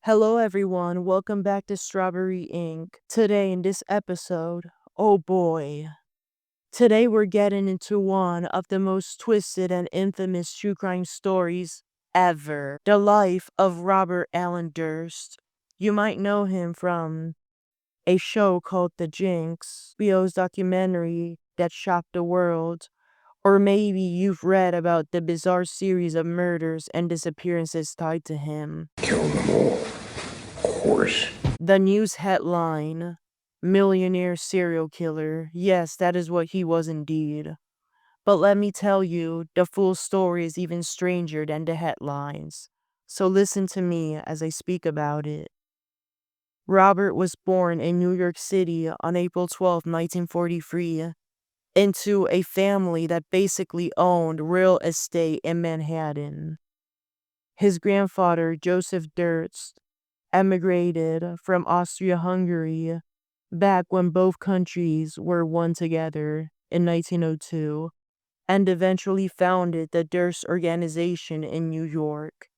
Hello, everyone. Welcome back to Strawberry Ink. Today, in this episode, oh boy. Today, we're getting into one of the most twisted and infamous true crime stories ever. The life of Robert Allen Durst. You might know him from a show called The Jinx, HBO's documentary that shocked the world. Or maybe you've read about the bizarre series of murders and disappearances tied to him. Kill them all, of course. The news headline, Millionaire Serial Killer. Yes, that is what he was indeed. But let me tell you, the full story is even stranger than the headlines. So listen to me as I speak about it. Robert was born in New York City on April 12, 1943, into a family that basically owned real estate in Manhattan. His grandfather, Joseph Durst, emigrated from Austria-Hungary back when both countries were one together in 1902 and eventually founded the Durst Organization in New York,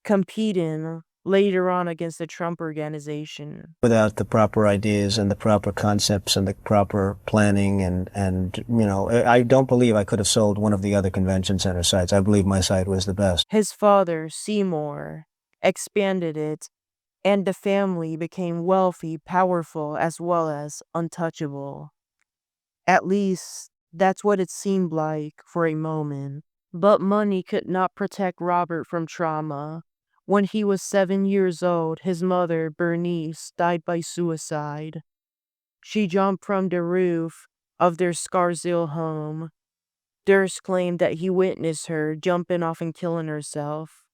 competing later on against the Trump Organization. Without the proper ideas and the proper concepts and the proper planning I don't believe I could have sold one of the other convention center sites. I believe my site was the best. His father, Seymour, expanded it, and the family became wealthy, powerful, as well as untouchable. At least, that's what it seemed like for a moment. But money could not protect Robert from trauma. When he was 7 years old, his mother, Bernice, died by suicide. She jumped from the roof of their Scarsdale home. Durst claimed that he witnessed her jumping off and killing herself,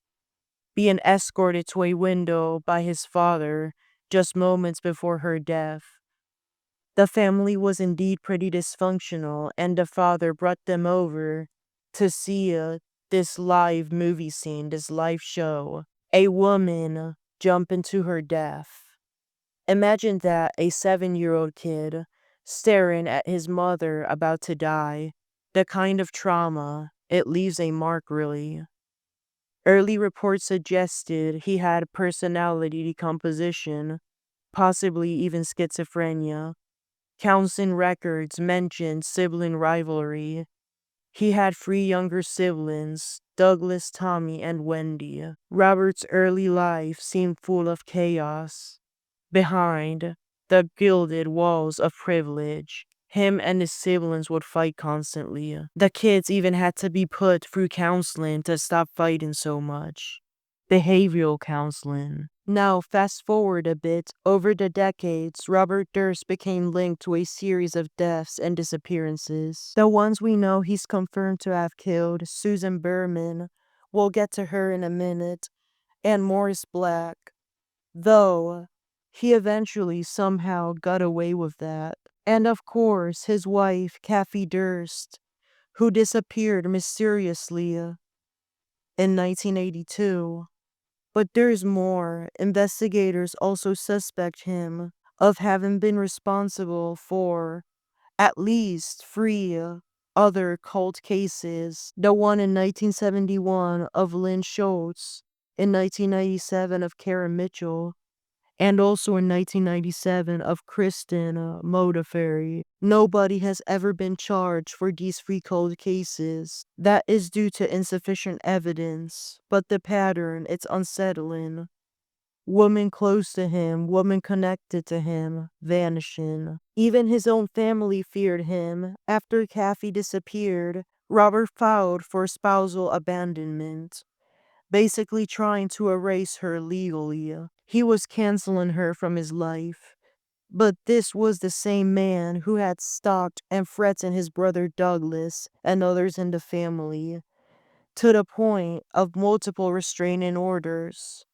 being escorted to a window by his father just moments before her death. The family was indeed pretty dysfunctional, and the father brought them over to see this live movie scene, this live show. A woman jump into her death. Imagine that, a 7-year-old kid staring at his mother about to die. The kind of trauma, it leaves a mark, really. Early reports suggested he had personality decomposition, possibly even schizophrenia. Counseling records mentioned sibling rivalry. He had 3 younger siblings, Douglas, Tommy, and Wendy. Robert's early life seemed full of chaos. Behind the gilded walls of privilege, him and his siblings would fight constantly. The kids even had to be put through counseling to stop fighting so much. Behavioral counseling. Now, fast forward a bit, over the decades, Robert Durst became linked to a series of deaths and disappearances. The ones we know he's confirmed to have killed, Susan Berman, we'll get to her in a minute, and Morris Black. Though, he eventually somehow got away with that. And of course, his wife, Kathie Durst, who disappeared mysteriously in 1982. But there's more. Investigators also suspect him of having been responsible for at least 3 other cold cases. The one in 1971 of Lynn Schultz, in 1997 of Karen Mitchell, and also in 1997 of Kristen Modafferi. Nobody has ever been charged for these 3 cold cases. That is due to insufficient evidence, but the pattern, it's unsettling. Women close to him, women connected to him, vanishing. Even his own family feared him. After Kathie disappeared, Robert filed for spousal abandonment, basically trying to erase her legally. He was canceling her from his life. But this was the same man who had stalked and threatened his brother Douglas and others in the family, to the point of multiple restraining orders.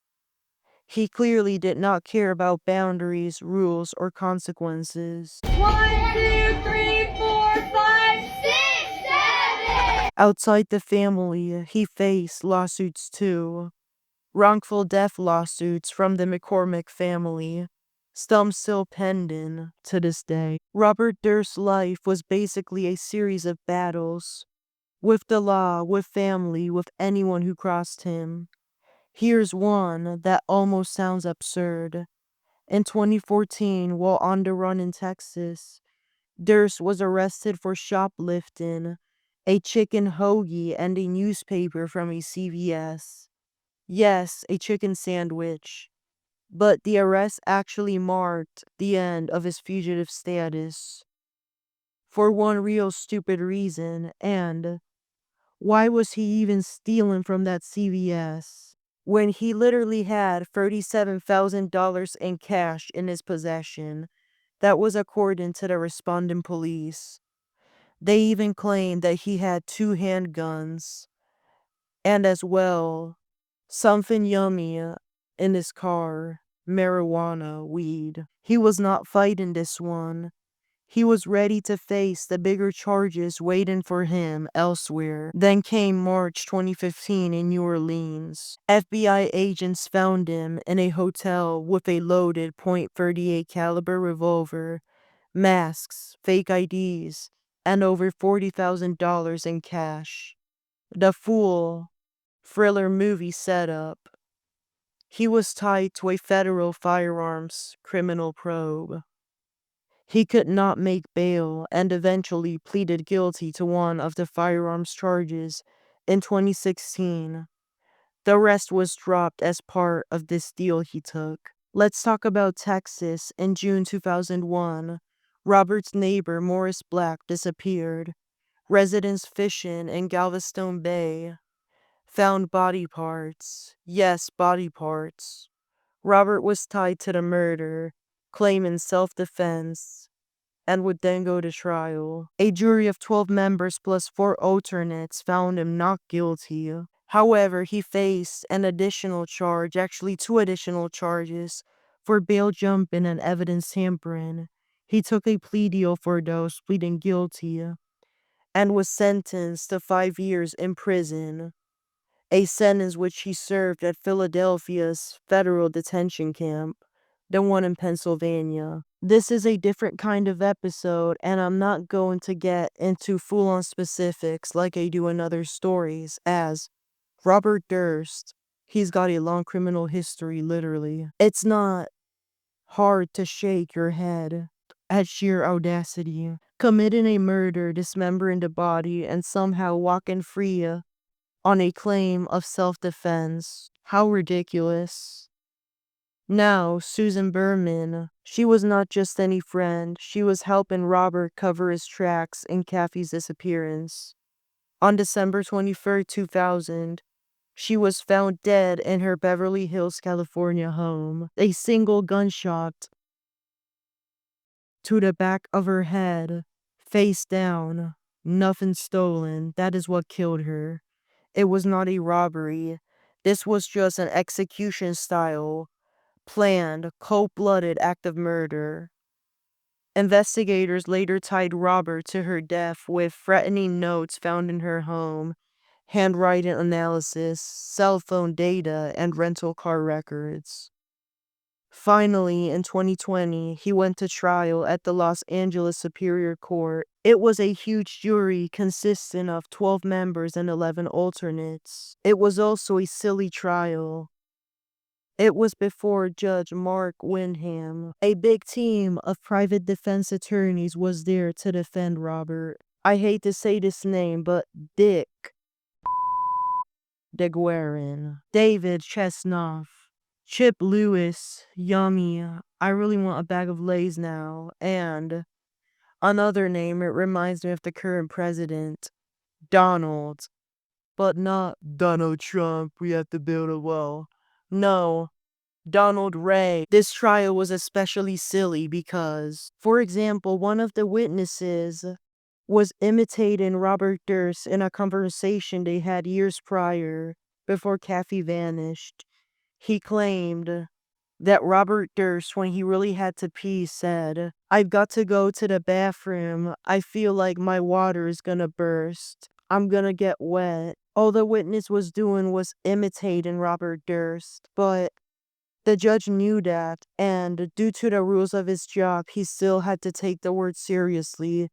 He clearly did not care about boundaries, rules, or consequences. 1, 2, 3, 4, 5, 6, 7. Outside the family, he faced lawsuits too. Wrongful death lawsuits from the McCormack family, some still pending to this day. Robert Durst's life was basically a series of battles with the law, with family, with anyone who crossed him. Here's one that almost sounds absurd. In 2014, while on the run in Texas, Durst was arrested for shoplifting a chicken hoagie and a newspaper from a CVS. Yes, a chicken sandwich. But the arrest actually marked the end of his fugitive status. For one real stupid reason, and why was he even stealing from that CVS when he literally had $37,000 in cash in his possession? That was according to the responding police. They even claimed that he had 2 handguns and as well something yummy in his car, marijuana, weed. He was not fighting this one. He was ready to face the bigger charges waiting for him elsewhere. Then came March 2015 in New Orleans. FBI agents found him in a hotel with a loaded .38 caliber revolver, masks, fake IDs, and over $40,000 in cash. The full thriller movie setup. He was tied to a federal firearms criminal probe. He could not make bail and eventually pleaded guilty to one of the firearms charges in 2016. The rest was dropped as part of this deal he took. Let's talk about Texas. In June 2001, Robert's neighbor Morris Black disappeared. Residents fishing in Galveston Bay found body parts. Yes, body parts. Robert was tied to the murder, claiming self-defense, and would then go to trial. A jury of 12 members plus 4 alternates found him not guilty. However, he faced an additional charge, actually 2 additional charges, for bail jumping and evidence tampering. He took a plea deal for those, pleading guilty, and was sentenced to 5 years in prison, a sentence which he served at Philadelphia's federal detention camp, the one in Pennsylvania. This is a different kind of episode, and I'm not going to get into full-on specifics like I do in other stories, as Robert Durst, he's got a long criminal history, literally. It's not hard to shake your head at sheer audacity. Committing a murder, dismembering the body, and somehow walking free on a claim of self-defense. How ridiculous. Now, Susan Berman, she was not just any friend, she was helping Robert cover his tracks in Kathie's disappearance. On December 23rd, 2000, she was found dead in her Beverly Hills, California home. A single gunshot to the back of her head, face down, nothing stolen. That is what killed her. It was not a robbery. This was just an execution-style, planned, cold-blooded act of murder. Investigators later tied Robert to her death with threatening notes found in her home, handwriting analysis, cell phone data, and rental car records. Finally, in 2020, he went to trial at the Los Angeles Superior Court. It was a huge jury consisting of 12 members and 11 alternates. It was also a silly trial. It was before Judge Mark Windham. A big team of private defense attorneys was there to defend Robert. I hate to say this name, but Dick DeGuerin, David Chestnut, Chip Lewis, yummy, I really want a bag of Lay's now, and another name, it reminds me of the current president, Donald, but not Donald Trump, we have to build a wall. No, Donald Ray. This trial was especially silly because, for example, one of the witnesses was imitating Robert Durst in a conversation they had years prior, before Kathie vanished. He claimed that Robert Durst, when he really had to pee, said, "I've got to go to the bathroom. I feel like my water is gonna burst. I'm gonna get wet." All the witness was doing was imitating Robert Durst, but the judge knew that, and due to the rules of his job, he still had to take the word seriously.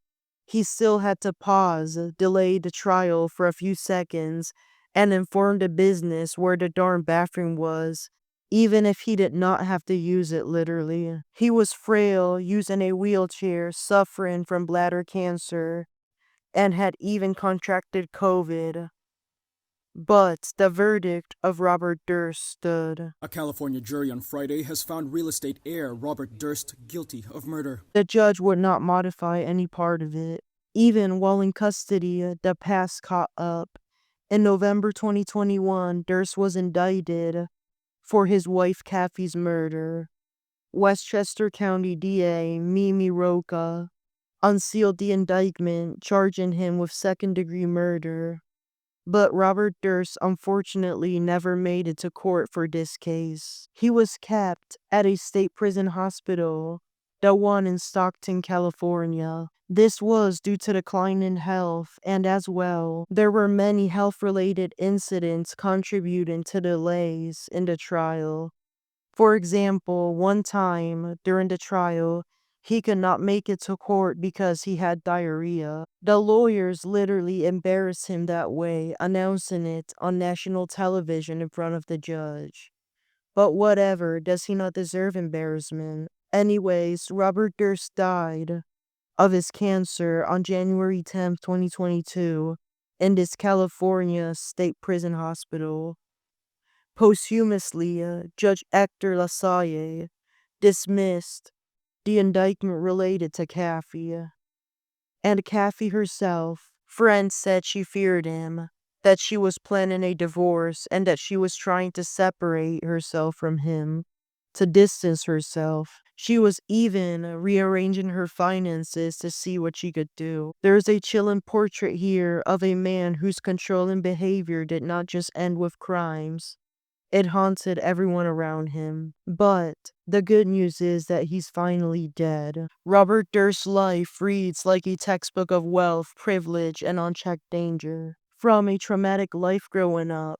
He still had to pause, delay the trial for a few seconds, and informed a business where the darn bathroom was, even if he did not have to use it literally. He was frail, using a wheelchair, suffering from bladder cancer, and had even contracted COVID. But the verdict of Robert Durst stood. A California jury on Friday has found real estate heir Robert Durst guilty of murder. The judge would not modify any part of it. Even while in custody, the past caught up. In November 2021, Durst was indicted for his wife Kathie's murder. Westchester County DA Mimi Roca unsealed the indictment, charging him with second-degree murder. But Robert Durst unfortunately never made it to court for this case. He was kept at a state prison hospital, the one in Stockton, California. This was due to decline in health, and as well, there were many health-related incidents contributing to delays in the trial. For example, one time during the trial, he could not make it to court because he had diarrhea. The lawyers literally embarrassed him that way, announcing it on national television in front of the judge. But whatever, does he not deserve embarrassment? Anyways, Robert Durst died of his cancer on January 10th, 2022, in this California state prison hospital. Posthumously, Judge Hector LaSalle dismissed the indictment related to Kathie. And Kathie herself, friends said she feared him, that she was planning a divorce, and that she was trying to separate herself from him, to distance herself. She was even rearranging her finances to see what she could do. There's a chilling portrait here of a man whose controlling behavior did not just end with crimes. It haunted everyone around him. But the good news is that he's finally dead. Robert Durst's life reads like a textbook of wealth, privilege, and unchecked danger. From a traumatic life growing up,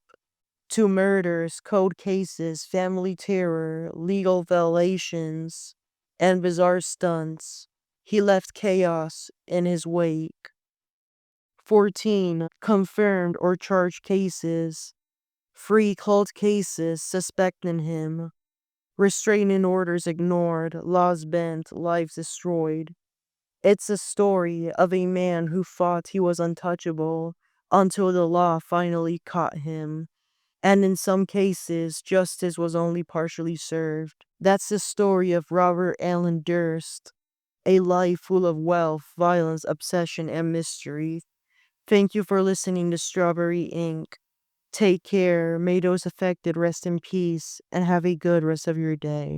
to murders, cold cases, family terror, legal violations, and bizarre stunts, he left chaos in his wake. 14 confirmed or charged cases. 3 cold cases suspecting him. Restraining orders ignored, laws bent, lives destroyed. It's a story of a man who thought he was untouchable until the law finally caught him. And in some cases, justice was only partially served. That's the story of Robert Allen Durst, a life full of wealth, violence, obsession, and mystery. Thank you for listening to Strawberry Ink. Take care, may those affected rest in peace, and have a good rest of your day.